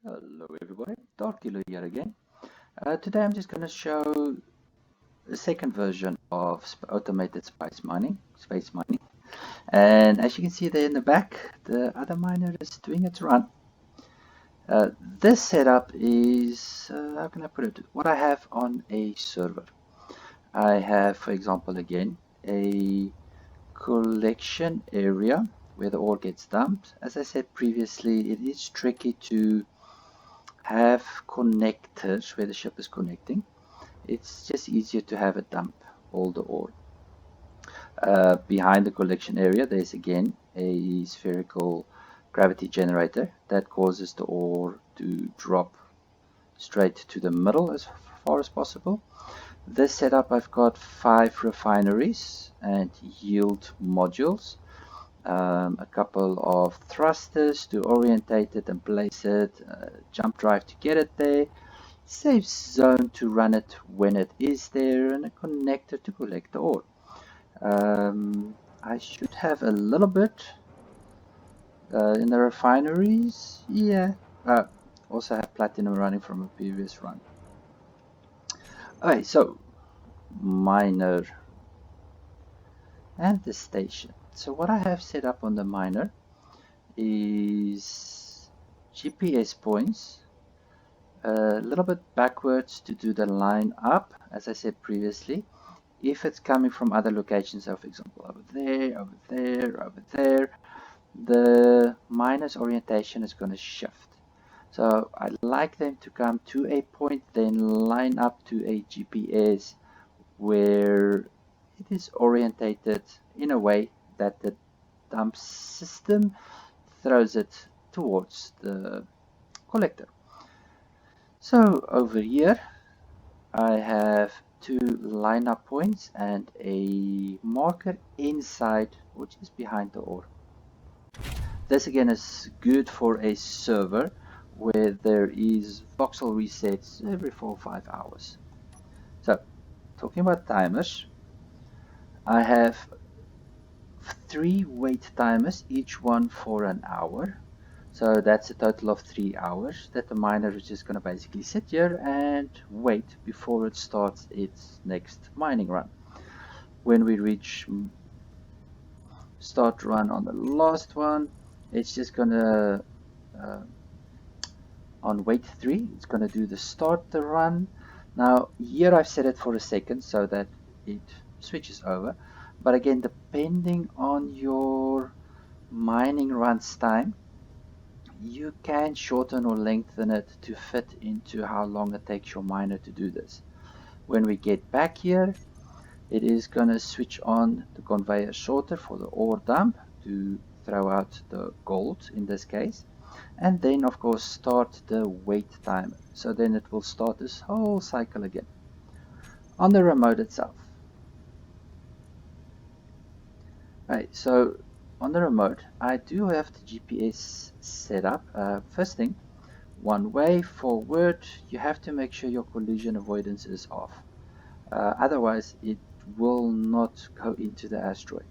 Hello everybody, Dark Dealer here again. Today I'm just going to show the second version of automated space mining. And as you can see there in the back, the other miner is doing its run. This setup is, how can I put it, what I have on a server. I have, for example, again, a collection area where the ore gets dumped. As I said previously, it is tricky to have connectors where the ship is connecting. It's just easier to have it dump all the ore. Behind the collection area, there's again a spherical gravity generator that causes the ore to drop straight to the middle as far as possible. This setup, I've got 5 refineries and yield modules, a couple of thrusters to orientate it and place it, jump drive to get it there, safe zone to run it when it is there, and a connector to collect the ore. I should have a little bit in the refineries. Yeah. Also have platinum running from a previous run. Okay, so miner and the station. So what I have set up on the miner is GPS points, a little bit backwards to do the line up, as I said previously. If it's coming from other locations, so for example over there, over there, over there, the miner's orientation is going to shift. So I like them to come to a point, then line up to a GPS where it is orientated in a way that the dump system throws it towards the collector. So over here I have 2 lineup points and a marker inside, which is behind the ore. This again is good for a server where there is voxel resets every 4 or 5 hours. So talking about timers, I have 3 wait timers, each one for an hour. So that's a total of 3 hours that the miner is just going to basically sit here and wait before it starts its next mining run. When we reach start run on the last one, it's just going to on wait 3, it's going to do the start the run. Now here I've set it for a second so that it switches over, but again, depending on your mining runs time, you can shorten or lengthen it to fit into how long it takes your miner to do this. When we get back here, it is going to switch on the conveyor sorter for the ore dump to throw out the gold in this case, and then of course start the wait timer. So then it will start this whole cycle again. On the remote itself. Right, so on the remote I do have the GPS set up. First thing, one way forward, you have to make sure your collision avoidance is off. Otherwise it will not go into the asteroid.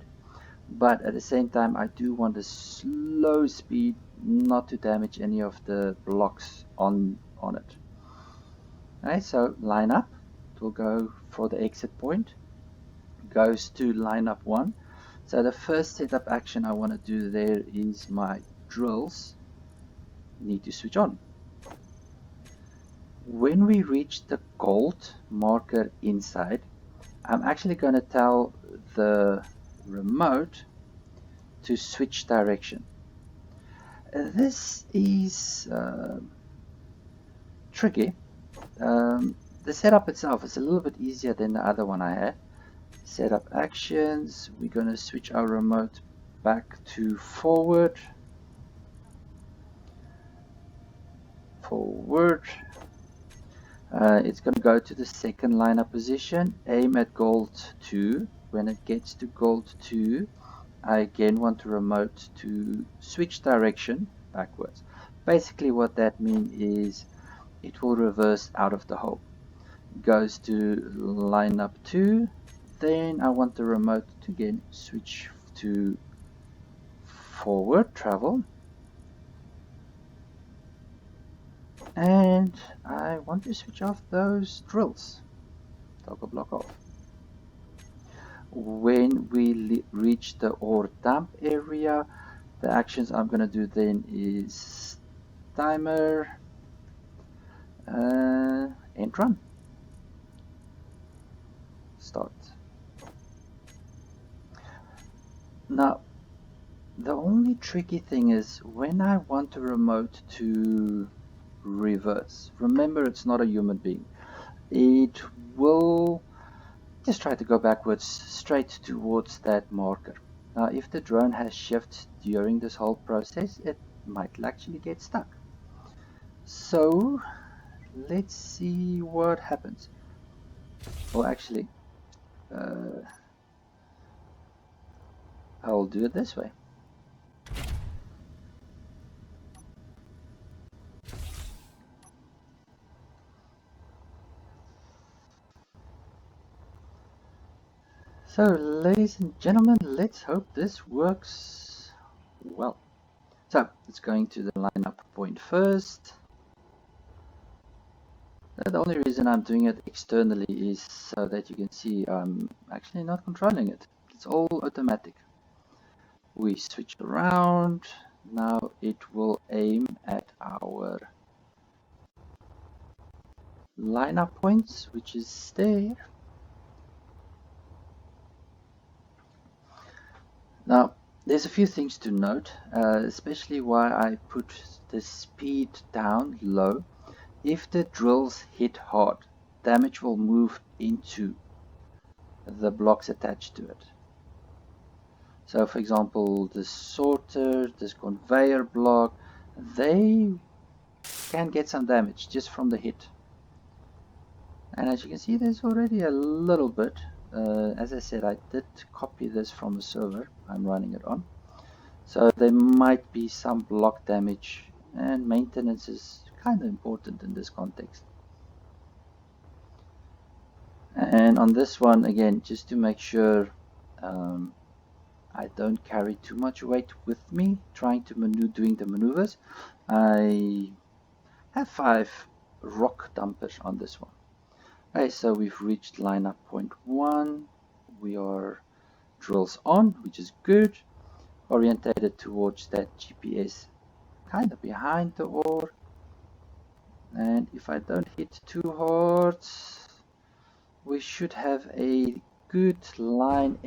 But at the same time I do want a slow speed, not to damage any of the blocks on it. Alright, so line up, it will go for the exit point, goes to line up 1. So the first setup action I want to do there is my drills need to switch on. When we reach the gold marker inside, I'm actually going to tell the remote to switch direction. This is tricky. The setup itself is a little bit easier than the other one I had. Setup actions, we're going to switch our remote back to forward. It's going to go to the second lineup position, aim at gold 2. When it gets to gold 2, I again want the remote to switch direction backwards. Basically what that means is it will reverse out of the hole. Goes to lineup 2, then I want the remote to again switch to forward travel. And I want to switch off those drills. Toggle block off. When we reach the ore dump area, the actions I'm going to do then is timer, end run, start. Now, the only tricky thing is when I want the remote to reverse. Remember, it's not a human being. It will just try to go backwards straight towards that marker. Now, if the drone has shifted during this whole process, it might actually get stuck. So, let's see what happens. Well, actually, I'll do it this way. So, ladies and gentlemen, let's hope this works well. So, it's going to the lineup point first. The only reason I'm doing it externally is so that you can see I'm actually not controlling it. It's all automatic. We switch around. Now it will aim at our lineup points, which is there. Now, there's a few things to note, especially why I put the speed down low. If the drills hit hard, damage will move into the blocks attached to it. So, for example, this sorter, this conveyor block, they can get some damage just from the hit. And as you can see, there's already a little bit. As I said, I did copy this from the server I'm running it on. So there might be some block damage, and maintenance is kind of important in this context. And on this one, again, just to make sure I don't carry too much weight with me trying to doing the maneuvers, I have 5 rock dumpers on this one. Okay, so we've reached lineup point 1. We are drills on, which is good. Orientated towards that GPS, kind of behind the ore. And if I don't hit too hard, we should have a good line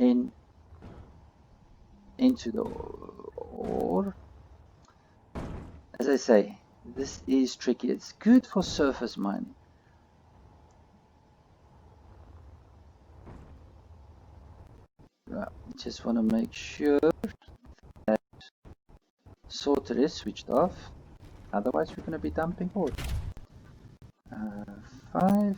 into the ore. As I say, this is tricky. It's good for surface mining. Just want to make sure that sorter is switched off, otherwise we're going to be dumping ore. 5.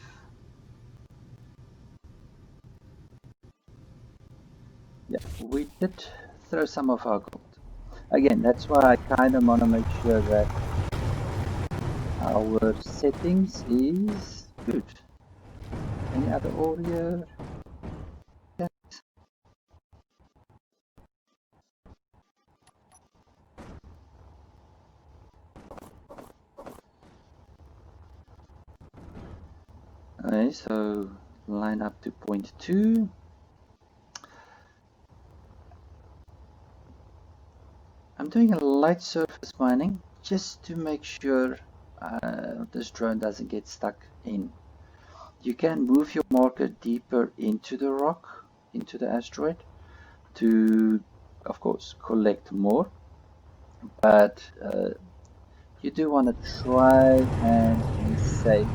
Yeah, we did throw some of our gold. Again, that's why I kind of want to make sure that our settings is good. Any other ore here? Yes. Okay, so line up to point 2. I'm doing a light surface mining just to make sure this drone doesn't get stuck in. You can move your marker deeper into the rock, into the asteroid, to, of course, collect more. But you do want to try and be safe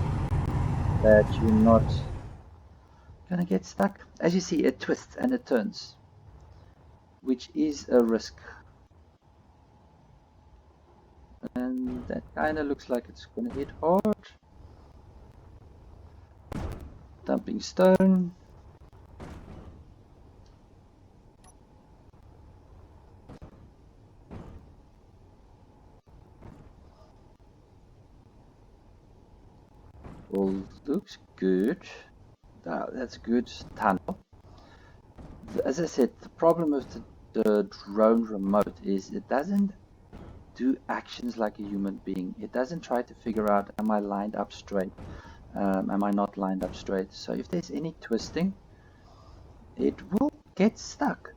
that you're not gonna get stuck. As you see, it twists and it turns, which is a risk. And that kind of looks like it's gonna hit hard. Dumping stone. All looks good. That's a good tunnel. As I said, the problem with the drone remote is it doesn't do actions like a human being. It doesn't try to figure out, am I lined up straight? Am I not lined up straight? So if there's any twisting, it will get stuck.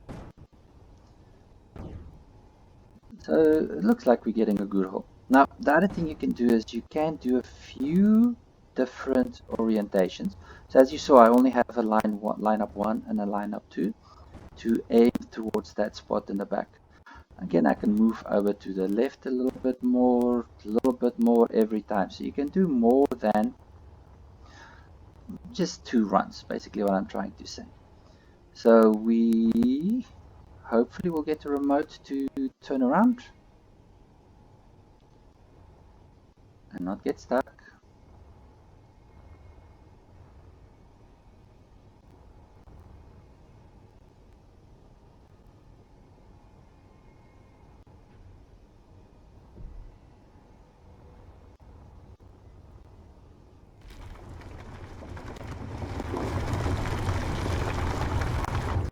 So it looks like we're getting a good hole. Now, the other thing you can do is you can do a few different orientations. So as you saw, I only have a line up 1 and a line up 2 to aim towards that spot in the back. Again, I can move over to the left a little bit more every time. So you can do more than just 2 runs, basically what I'm trying to say. So we hopefully will get the remote to turn around and not get stuck.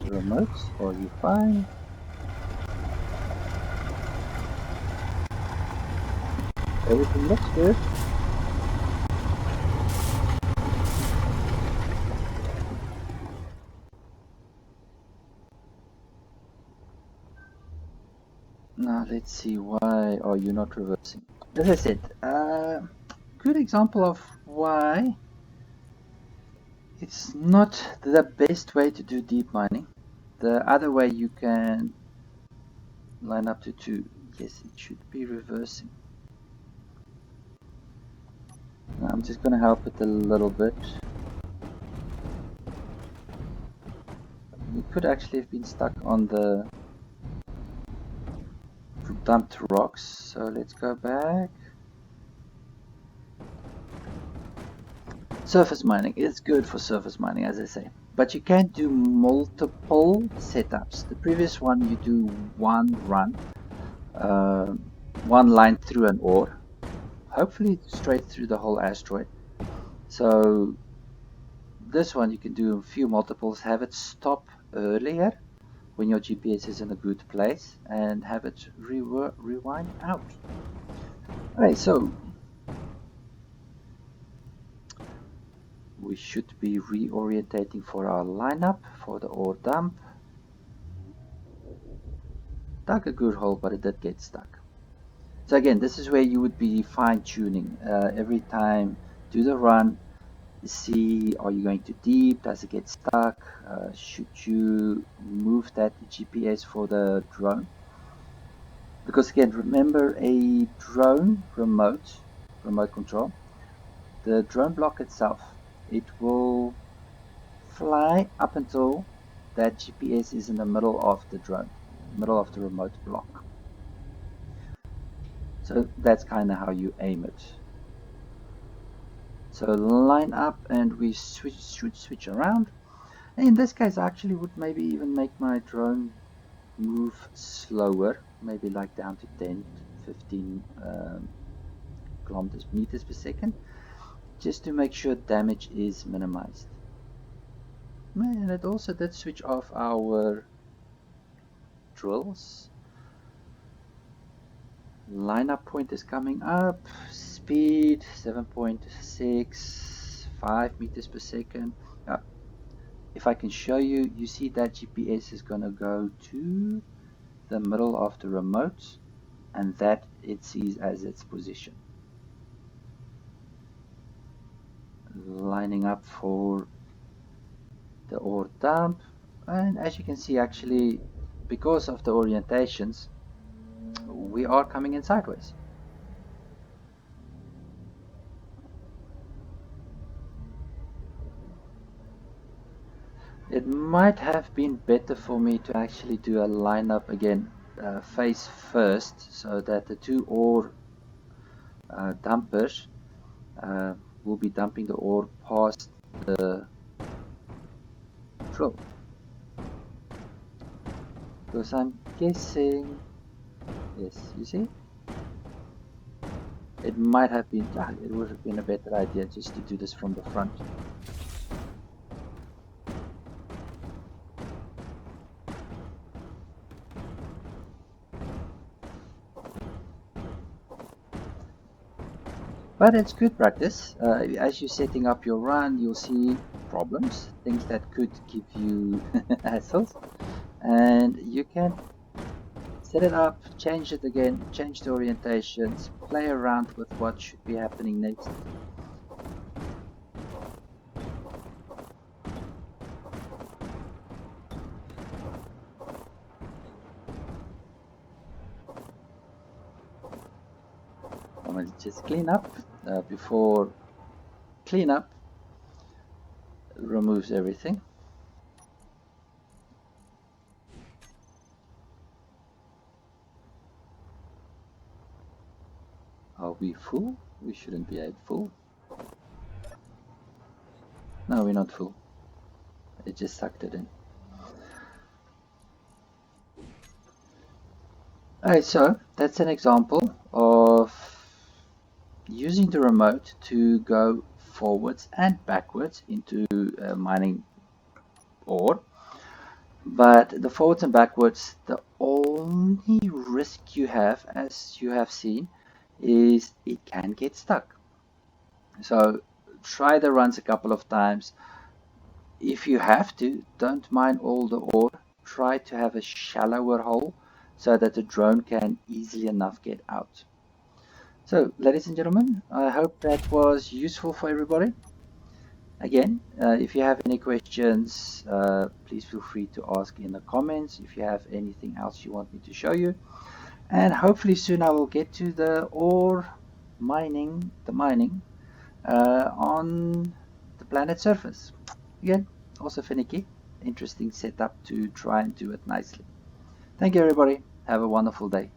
Remotes, are you fine? Everything looks good. Now let's see, why are you not reversing? As I said, good example of why it's not the best way to do deep mining. The other way you can line up to 2. Yes, it should be reversing. Now I'm just going to help it a little bit. We could actually have been stuck on the dumped rocks, so let's go back. Surface mining is good for surface mining, as I say, but you can do multiple setups. The previous one you do one run, one line through an ore, hopefully straight through the whole asteroid. So this one you can do a few multiples, have it stop earlier when your GPS is in a good place, and have it rewind out. Okay, so we should be reorientating for our lineup for the ore dump. Dug a good hole, but it did get stuck. So again, this is where you would be fine-tuning every time. Do the run, see, are you going too deep, does it get stuck, should you move that GPS for the drone? Because again, remember, a drone remote control, the drone block itself, it will fly up until that GPS is in the middle of the drone, middle of the remote block. So that's kind of how you aim it. So line up, and we should switch around. And in this case, I actually would maybe even make my drone move slower, maybe like down to 10 to 15 meters per second, just to make sure damage is minimized. And it also did switch off our drills. Lineup point is coming up. Speed 7.65 meters per second. If I can show you, you see that GPS is going to go to the middle of the remote, and that it sees as its position. Lining up for the ore dump, and as you can see, actually, because of the orientations, we are coming in sideways. It might have been better for me to actually do a lineup again, face first, so that the 2 ore dumpers will be dumping the ore past the drill. Because I'm guessing, yes, you see, it might have been, it would have been a better idea just to do this from the front. But it's good practice. As you're setting up your run, you'll see problems, things that could give you hassles, and you can set it up, change it again, change the orientations, play around with what should be happening next. I'm going to just clean up before cleanup removes everything. Are we full? We shouldn't be at full. No, we're not full. It just sucked it in. Alright, so that's an example of using the remote to go forwards and backwards into mining ore. But the forwards and backwards, the only risk you have, as you have seen, is it can get stuck. So try the runs a couple of times. If you have to, don't mine all the ore. Try to have a shallower hole so that the drone can easily enough get out. So, ladies and gentlemen, I hope that was useful for everybody. Again, if you have any questions, please feel free to ask in the comments if you have anything else you want me to show you. And hopefully soon I will get to the ore mining, on the planet's surface. Again, also finicky, interesting setup to try and do it nicely. Thank you everybody. Have a wonderful day.